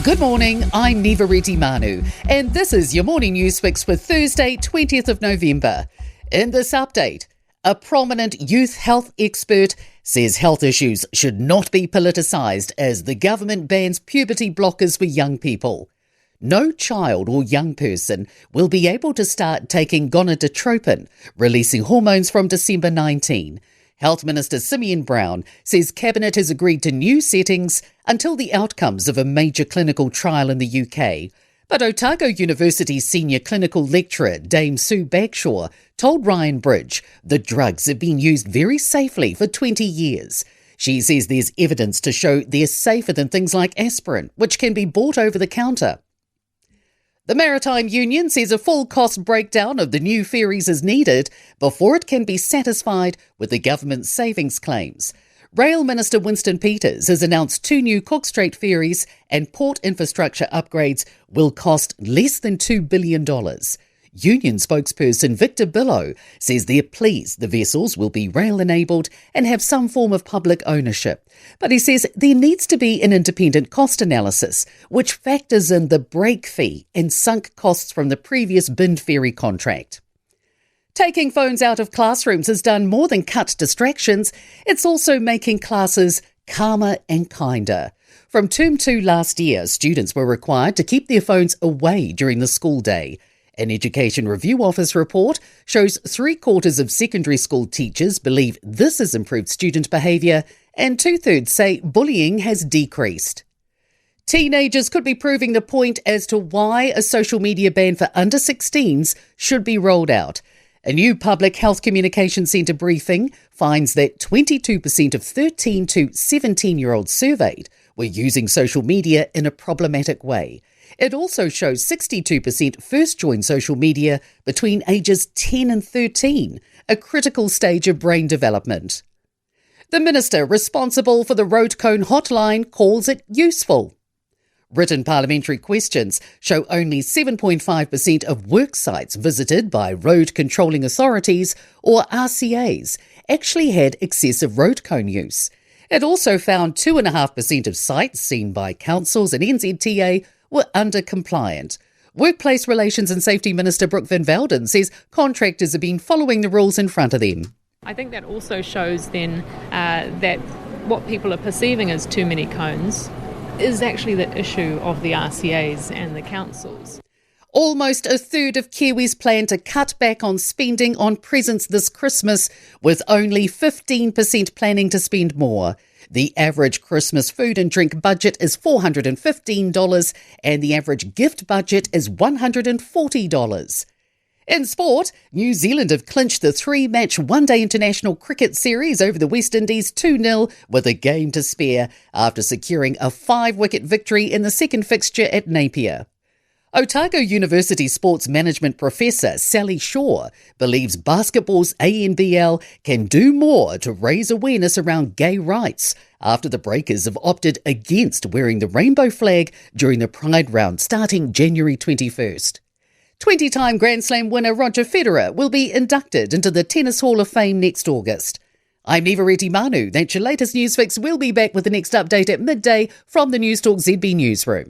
Good morning, I'm Nivareti Manu, and this is your morning news fix for Thursday, 20th of November. In this update, a prominent youth health expert says health issues should not be politicised as the government bans puberty blockers for young people. No child or young person will be able to start taking gonadotropin, releasing hormones from December 19. Health Minister Simeon Brown says Cabinet has agreed to new settings until the outcomes of a major clinical trial in the UK. But Otago University's senior clinical lecturer, Dame Sue Bagshaw, told Ryan Bridge the drugs have been used very safely for 20 years. She says there's evidence to show they're safer than things like aspirin, which can be bought over the counter. The Maritime Union says a full cost breakdown of the new ferries is needed before it can be satisfied with the government's savings claims. Rail Minister Winston Peters has announced 2 new Cook Strait ferries and port infrastructure upgrades will cost less than $2 billion. Union spokesperson Victor Billow says they're pleased the vessels will be rail-enabled and have some form of public ownership. But he says there needs to be an independent cost analysis, which factors in the break fee and sunk costs from the previous binned ferry contract. Taking phones out of classrooms has done more than cut distractions, it's also making classes calmer and kinder. From Term 2 last year, students were required to keep their phones away during the school day. An Education Review Office report shows 3/4 of secondary school teachers believe this has improved student behaviour, and 2/3 say bullying has decreased. Teenagers could be proving the point as to why a social media ban for under 16s should be rolled out. A new Public Health Communication Centre briefing finds that 22% of 13 to 17-year-olds surveyed were using social media in a problematic way. It also shows 62% first joined social media between ages 10 and 13, a critical stage of brain development. The minister responsible for the road cone hotline calls it useful. Written parliamentary questions show only 7.5% of work sites visited by road controlling authorities, or RCAs, actually had excessive road cone use. It also found 2.5% of sites seen by councils and NZTA were under-compliant. Workplace Relations and Safety Minister Brooke Van Velden says contractors have been following the rules in front of them. I think that also shows then that what people are perceiving as too many cones is actually the issue of the RCAs and the councils. Almost a third of Kiwis plan to cut back on spending on presents this Christmas, with only 15% planning to spend more. The average Christmas food and drink budget is $415 and the average gift budget is $140. In sport, New Zealand have clinched the 3-match one-day international cricket series over the West Indies 2-0 with a game to spare after securing a 5-wicket victory in the second fixture at Napier. Otago University sports management professor Sally Shaw believes basketball's ANBL can do more to raise awareness around gay rights after the Breakers have opted against wearing the rainbow flag during the Pride round starting January 21st. 20-time Grand Slam winner Roger Federer will be inducted into the Tennis Hall of Fame next August. I'm Nivareti Manu. That's your latest news fix. We'll be back with the next update at midday from the Newstalk ZB newsroom.